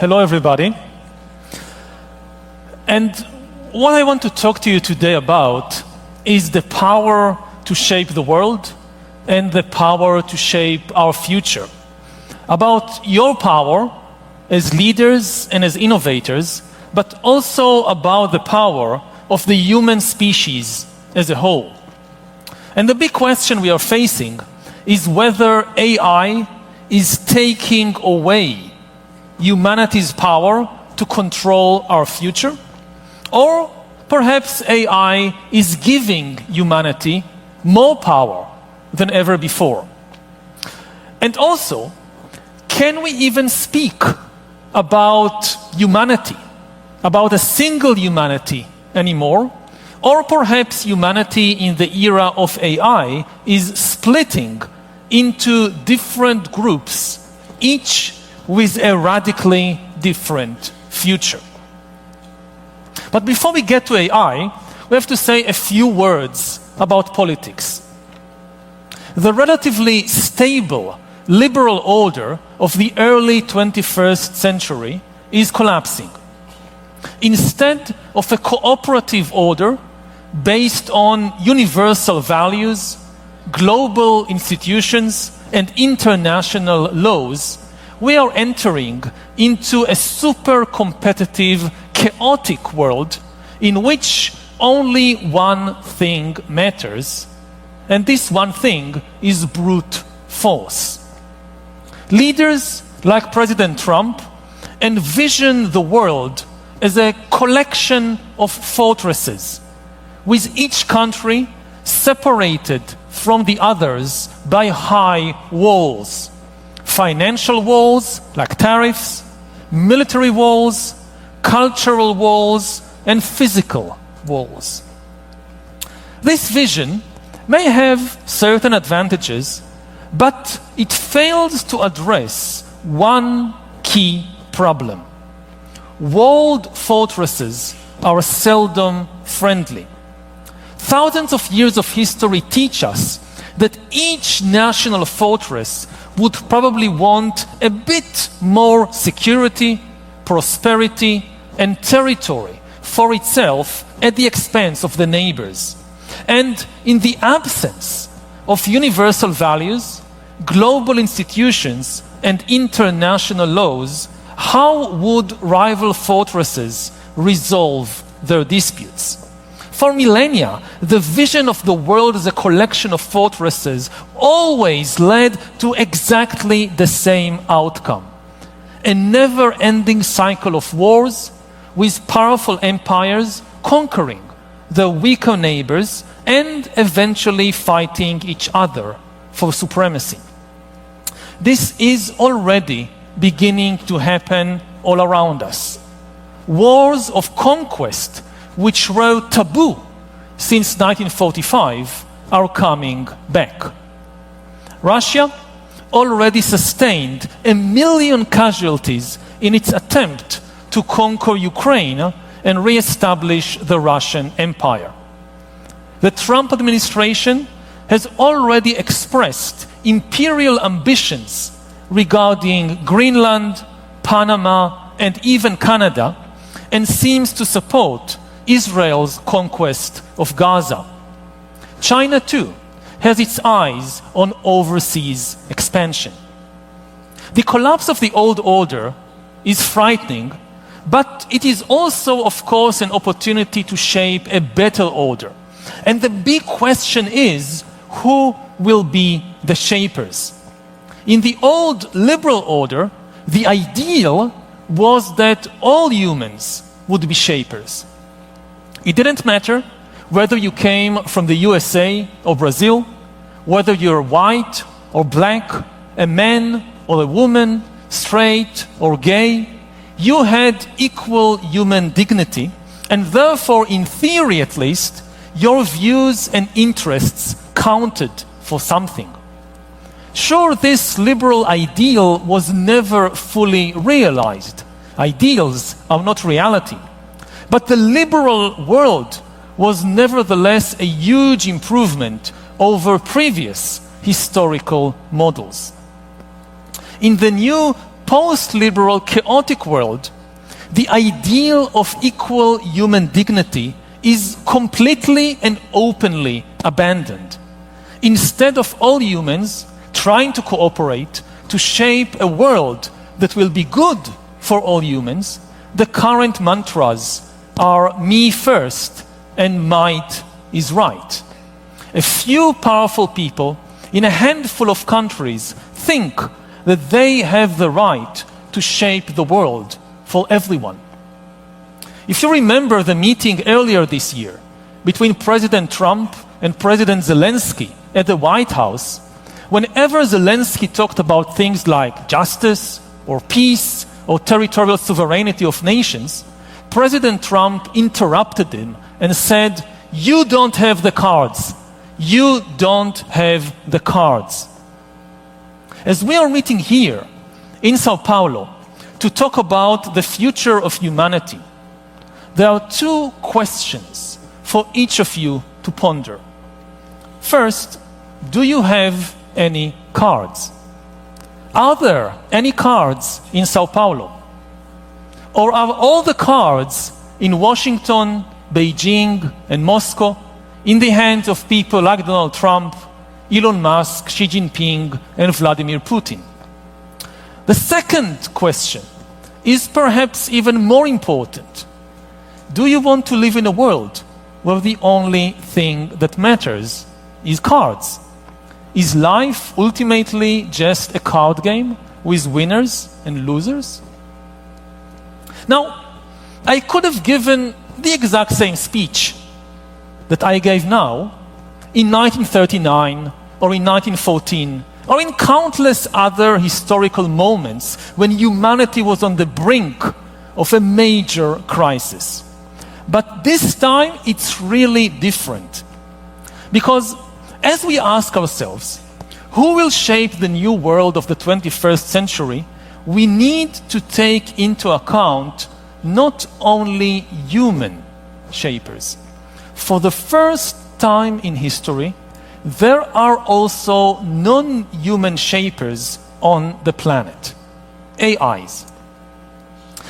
Hello, everybody. And what I want to talk to you today about is the power to shape the world and the power to shape our future. About your power as leaders and as innovators, but also about the power of the human species as a whole. And the big question we are facing is whether AI is taking away humanity's power to control our future, or perhaps AI is giving humanity more power than ever before. And also, can we even speak about humanity, about a single humanity anymore? Or perhaps humanity in the era of AI is splitting into different groups, each with a radically different future. But before we get to AI, we have to say a few words about politics. The relatively stable liberal order of the early 21st century is collapsing. Instead of a cooperative order based on universal values, global institutions, and international laws, we are entering into a super competitive, chaotic world in which only one thing matters, and this one thing is brute force. Leaders like President Trump envision the world as a collection of fortresses, with each country separated from the others by high walls. Financial walls like tariffs, military walls, cultural walls, and physical walls. This vision may have certain advantages, but it fails to address one key problem. Walled fortresses are seldom friendly. Thousands of years of history teach us that each national fortress would probably want a bit more security, prosperity, and territory for itself at the expense of the neighbors. And in the absence of universal values, global institutions, and international laws, how would rival fortresses resolve their disputes? For millennia, the vision of the world as a collection of fortresses always led to exactly the same outcome: a never-ending cycle of wars, with powerful empires conquering their weaker neighbors and eventually fighting each other for supremacy. This is already beginning to happen all around us. Wars of conquest, which were taboo since 1945, are coming back. Russia already sustained 1 million casualties in its attempt to conquer Ukraine and re-establish the Russian Empire. The Trump administration has already expressed imperial ambitions regarding Greenland, Panama, and even Canada, and seems to support Israel's conquest of Gaza. China, too, has its eyes on overseas expansion. The collapse of the old order is frightening, but it is also, of course, an opportunity to shape a better order. And the big question is, who will be the shapers? In the old liberal order, the ideal was that all humans would be shapers. It didn't matter whether you came from the USA or Brazil, whether you're white or black, a man or a woman, straight or gay. You had equal human dignity, and therefore, in theory at least, your views and interests counted for something. Sure, this liberal ideal was never fully realized. Ideals are not reality. But the liberal world was nevertheless a huge improvement over previous historical models. In the new post-liberal, chaotic world, the ideal of equal human dignity is completely and openly abandoned. Instead of all humans trying to cooperate to shape a world that will be good for all humans, the current mantras are me first and might is right. A few powerful people in a handful of countries think that they have the right to shape the world for everyone. If you remember the meeting earlier this year between President Trump and President Zelensky at the White House, whenever Zelensky talked about things like justice or peace or territorial sovereignty of nations, President Trump interrupted him and said, "You don't have the cards. You don't have the cards." As we are meeting here in Sao Paulo to talk about the future of humanity, there are two questions for each of you to ponder. First, do you have any cards? Are there any cards in Sao Paulo? Or are all the cards in Washington, Beijing, and Moscow in the hands of people like Donald Trump, Elon Musk, Xi Jinping, and Vladimir Putin? The second question is perhaps even more important. Do you want to live in a world where the only thing that matters is cards? Is life ultimately just a card game with winners and losers? Now, I could have given the exact same speech that I gave now in 1939 or in 1914 or in countless other historical moments when humanity was on the brink of a major crisis. But this time it's really different. Because as we ask ourselves, who will shape the new world of the 21st century, we need to take into account not only human shapers. For the first time in history, there are also non-human shapers on the planet, AIs.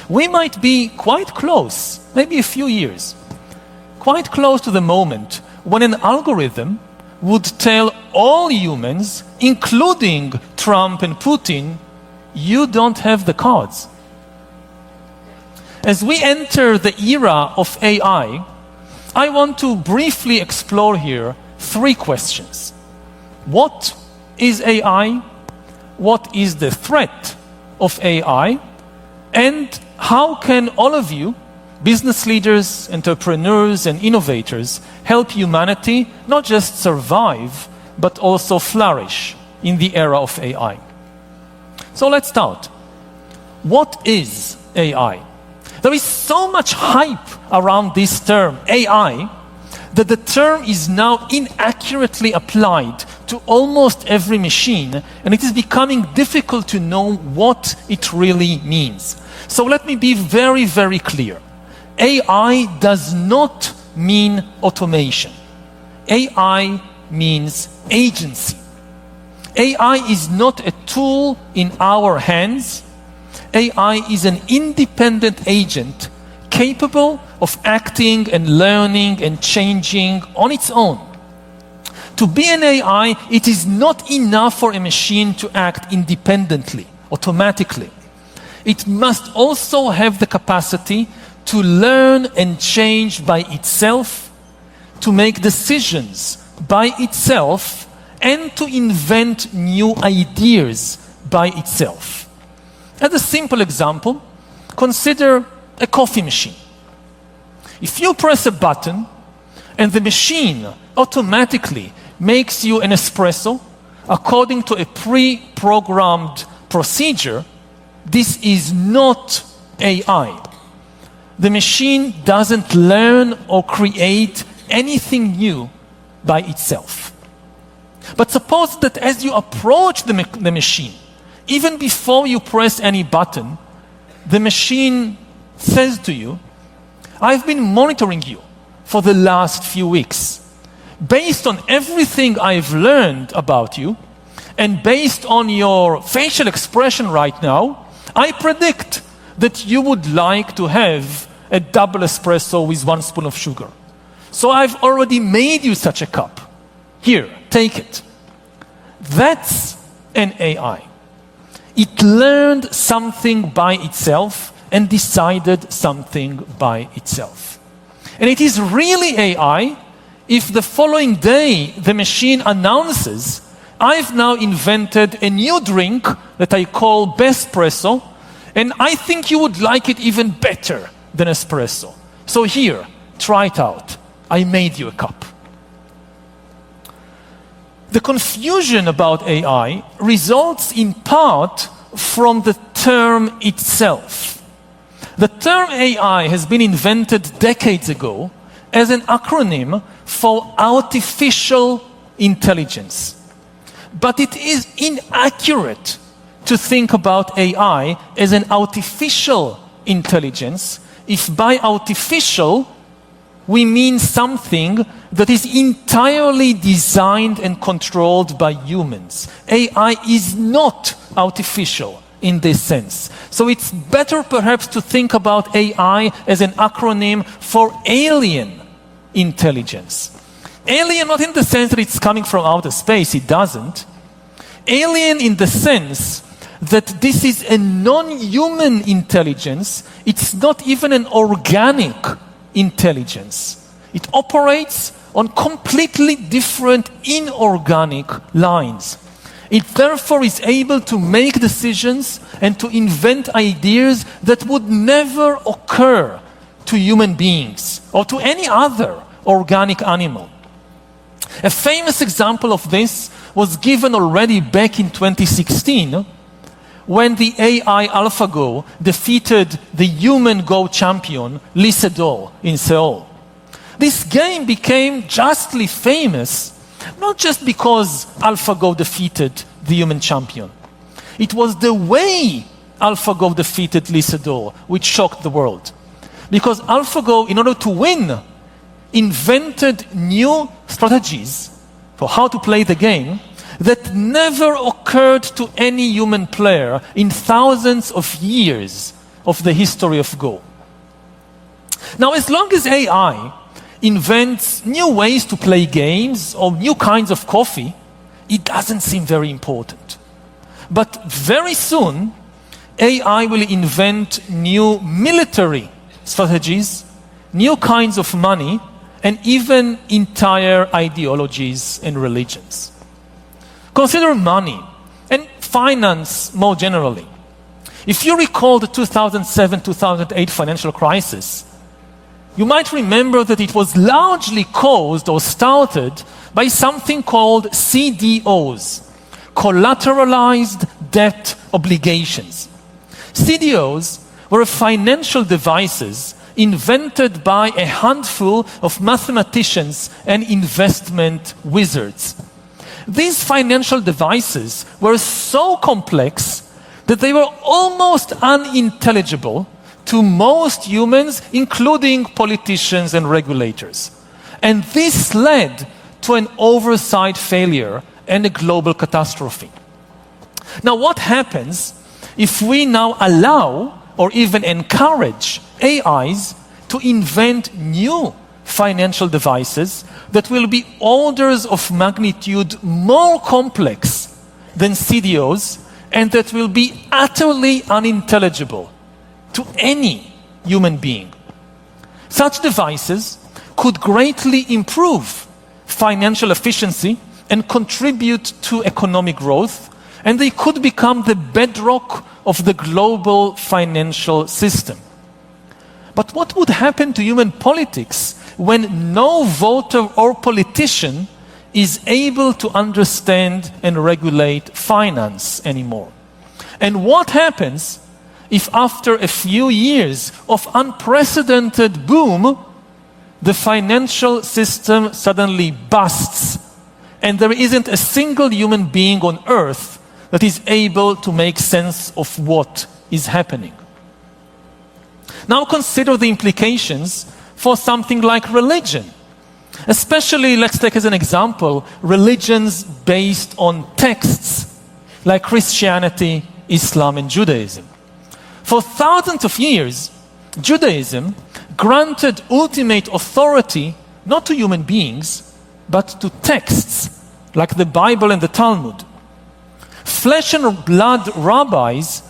We might be quite close, maybe a few years, quite close to the moment when an algorithm would tell all humans, including Trump and Putin, you don't have the cards. As we enter the era of AI, I want to briefly explore here three questions. What is AI? What is the threat of AI? And how can all of you, business leaders, entrepreneurs, and innovators, help humanity not just survive, but also flourish in the era of AI? So let's start. What is AI? There is so much hype around this term, AI, that the term is now inaccurately applied to almost every machine, and it is becoming difficult to know what it really means. So let me be very, very clear. AI does not mean automation. AI means agency. AI is not a tool in our hands. AI is an independent agent capable of acting and learning and changing on its own. To be an AI, it is not enough for a machine to act independently, automatically. It must also have the capacity to learn and change by itself, to make decisions by itself, and to invent new ideas by itself. As a simple example, consider a coffee machine. If you press a button and the machine automatically makes you an espresso according to a pre-programmed procedure, this is not AI. The machine doesn't learn or create anything new by itself. But suppose that as you approach the machine, even before you press any button, the machine says to you, I've been monitoring you for the last few weeks. Based on everything I've learned about you, and based on your facial expression right now, I predict that you would like to have a double espresso with 1 spoon of sugar. So I've already made you such a cup. Here, take it. That's an AI. It learned something by itself and decided something by itself. And it is really AI if the following day the machine announces, I've now invented a new drink that I call Bespresso, and I think you would like it even better than espresso. So here, try it out. I made you a cup. The confusion about AI results in part from the term itself. The term AI has been invented decades ago as an acronym for artificial intelligence. But it is inaccurate to think about AI as an artificial intelligence if by artificial we mean something that is entirely designed and controlled by humans. AI is not artificial in this sense. So it's better perhaps to think about AI as an acronym for alien intelligence. Alien not in the sense that it's coming from outer space, it doesn't. Alien in the sense that this is a non-human intelligence, it's not even an organic intelligence. It operates on completely different inorganic lines. It therefore is able to make decisions and to invent ideas that would never occur to human beings or to any other organic animal. A famous example of this was given already back in 2016 when the AI AlphaGo defeated the human Go champion Lee Sedol in Seoul. This game became justly famous not just because AlphaGo defeated the human champion. It was the way AlphaGo defeated Lee Sedol which shocked the world. Because AlphaGo, in order to win, invented new strategies for how to play the game that never occurred to any human player in thousands of years of the history of Go. Now, as long as AI invents new ways to play games or new kinds of coffee, it doesn't seem very important. But very soon, AI will invent new military strategies, new kinds of money, and even entire ideologies and religions. Consider money and finance more generally. If you recall the 2007-2008 financial crisis, you might remember that it was largely caused or started by something called CDOs, collateralized debt obligations. CDOs were financial devices invented by a handful of mathematicians and investment wizards. These financial devices were so complex that they were almost unintelligible to most humans, including politicians and regulators. And this led to an oversight failure and a global catastrophe. Now, what happens if we now allow or even encourage AIs to invent new financial devices that will be orders of magnitude more complex than CDOs and that will be utterly unintelligible to any human being? Such devices could greatly improve financial efficiency and contribute to economic growth, and they could become the bedrock of the global financial system. But what would happen to human politics when no voter or politician is able to understand and regulate finance anymore? And what happens if after a few years of unprecedented boom, the financial system suddenly busts and there isn't a single human being on earth that is able to make sense of what is happening? Now consider the implications for something like religion. Especially, let's take as an example, religions based on texts like Christianity, Islam, and Judaism. For thousands of years, Judaism granted ultimate authority not to human beings, but to texts like the Bible and the Talmud. Flesh and blood rabbis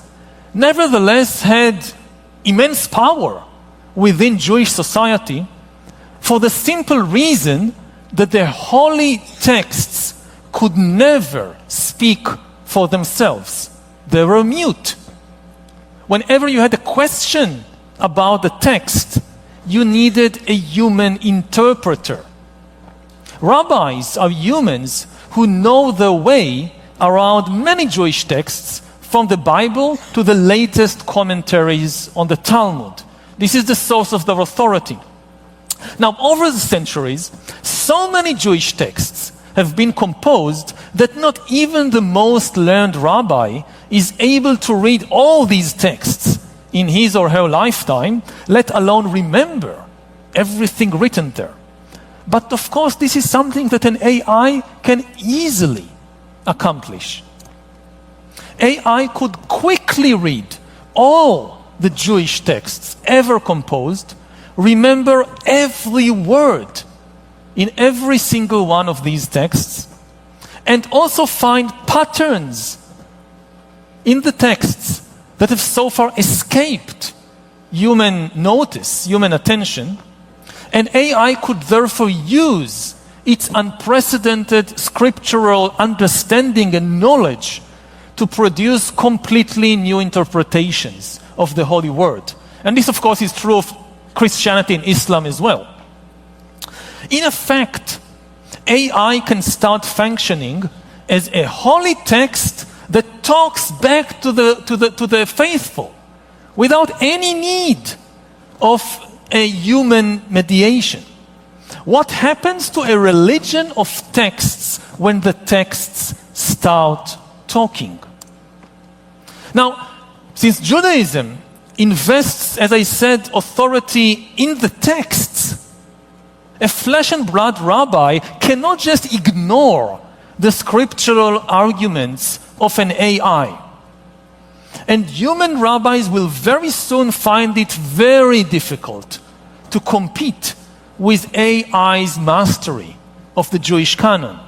nevertheless had immense power within Jewish society for the simple reason that their holy texts could never speak for themselves. They were mute. Whenever you had a question about the text, you needed a human interpreter. Rabbis are humans who know their way around many Jewish texts, from the Bible to the latest commentaries on the Talmud. This is the source of their authority. Now, over the centuries, so many Jewish texts have been composed that not even the most learned rabbi is able to read all these texts in his or her lifetime, let alone remember everything written there. But of course, this is something that an AI can easily accomplish. AI could quickly read all the Jewish texts ever composed, remember every word in every single one of these texts, and also find patterns in the texts that have so far escaped human notice, human attention. And AI could therefore use its unprecedented scriptural understanding and knowledge to produce completely new interpretations of the Holy Word. And this, of course, is true of Christianity and Islam as well. In effect, AI can start functioning as a holy text that talks back to the faithful without any need of a human mediation. What happens to a religion of texts when the texts start talking? Now, since Judaism invests, as I said, authority in the texts, a flesh and blood rabbi cannot just ignore the scriptural arguments of an AI. And human rabbis will very soon find it very difficult to compete with AI's mastery of the Jewish canon.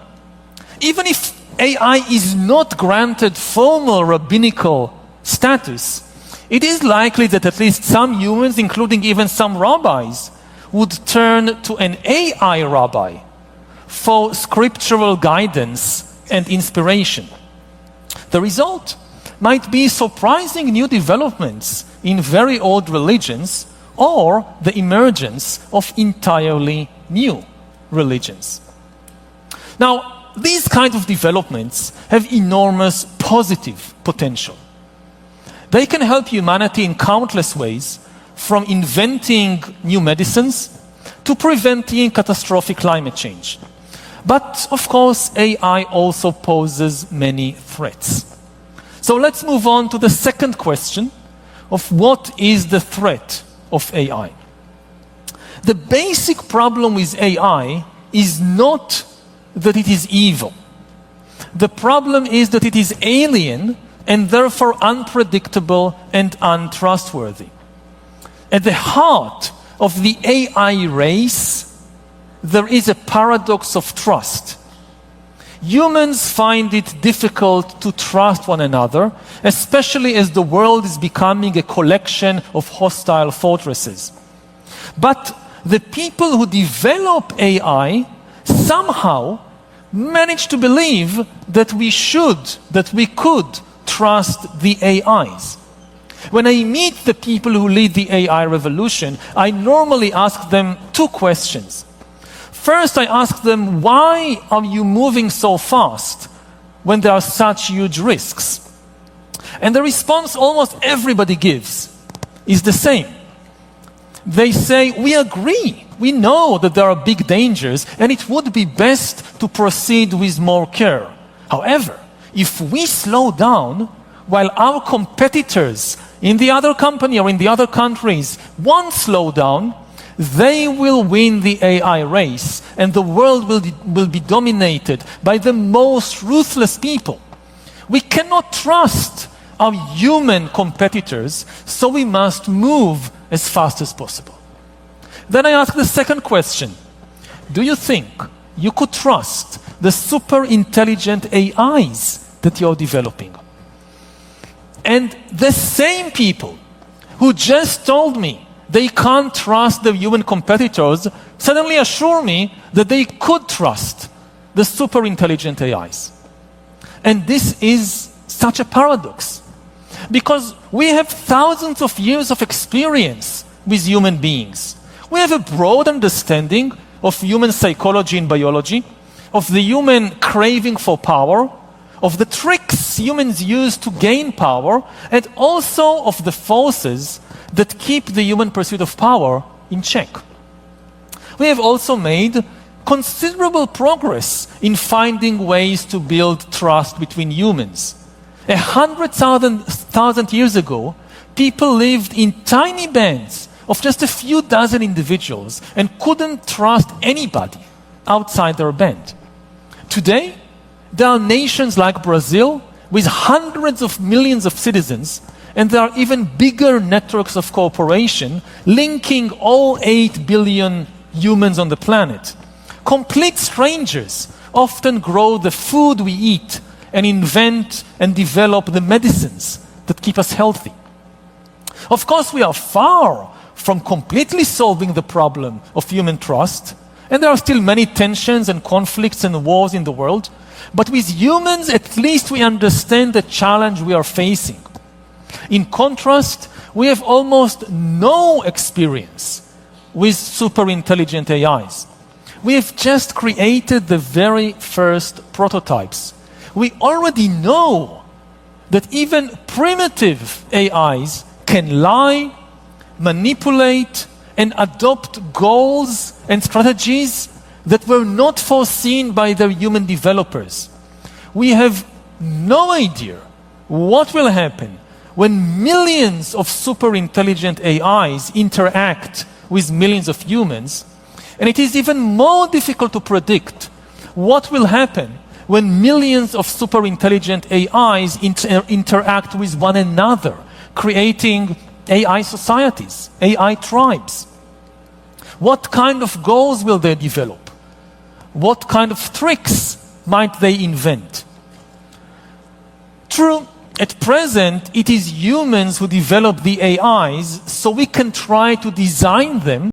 Even if AI is not granted formal rabbinical status, it is likely that at least some humans, including even some rabbis, would turn to an AI rabbi for scriptural guidance and inspiration. The result might be surprising new developments in very old religions or the emergence of entirely new religions. Now, these kinds of developments have enormous positive potential. They can help humanity in countless ways, from inventing new medicines to preventing catastrophic climate change. But, of course, AI also poses many threats. So let's move on to the second question of what is the threat of AI. The basic problem with AI is not that it is evil. The problem is that it is alien and therefore unpredictable and untrustworthy. At the heart of the AI race, there is a paradox of trust. Humans find it difficult to trust one another, especially as the world is becoming a collection of hostile fortresses. But the people who develop AI somehow manage to believe that we could trust the AIs. When I meet the people who lead the AI revolution, I normally ask them two questions. First, I ask them, why are you moving so fast when there are such huge risks? And the response almost everybody gives is the same. They say, we agree. We know that there are big dangers, and it would be best to proceed with more care. However, if we slow down while our competitors in the other company or in the other countries won't slow down, they will win the AI race, and the world will be dominated by the most ruthless people. We cannot trust are human competitors, so we must move as fast as possible. Then I ask the second question. Do you think you could trust the super intelligent AIs that you're developing? And the same people who just told me they can't trust the human competitors suddenly assure me that they could trust the super intelligent AIs. And this is such a paradox, because we have thousands of years of experience with human beings. We have a broad understanding of human psychology and biology, of the human craving for power, of the tricks humans use to gain power, and also of the forces that keep the human pursuit of power in check. We have also made considerable progress in finding ways to build trust between humans. 100,000 years ago, people lived in tiny bands of just a few dozen individuals and couldn't trust anybody outside their band. Today, there are nations like Brazil with hundreds of millions of citizens, and there are even bigger networks of cooperation linking all 8 billion humans on the planet. Complete strangers often grow the food we eat and invent and develop the medicines that keep us healthy. Of course, we are far from completely solving the problem of human trust, and there are still many tensions and conflicts and wars in the world, but with humans, at least we understand the challenge we are facing. In contrast, we have almost no experience with super intelligent AIs. We have just created the very first prototypes. We already know that even primitive AIs can lie, manipulate, and adopt goals and strategies that were not foreseen by their human developers. We have no idea what will happen when millions of super intelligent AIs interact with millions of humans, and it is even more difficult to predict what will happen when millions of super intelligent AIs interact with one another, creating AI societies, AI tribes. What kind of goals will they develop? What kind of tricks might they invent? True, at present, it is humans who develop the AIs, so we can try to design them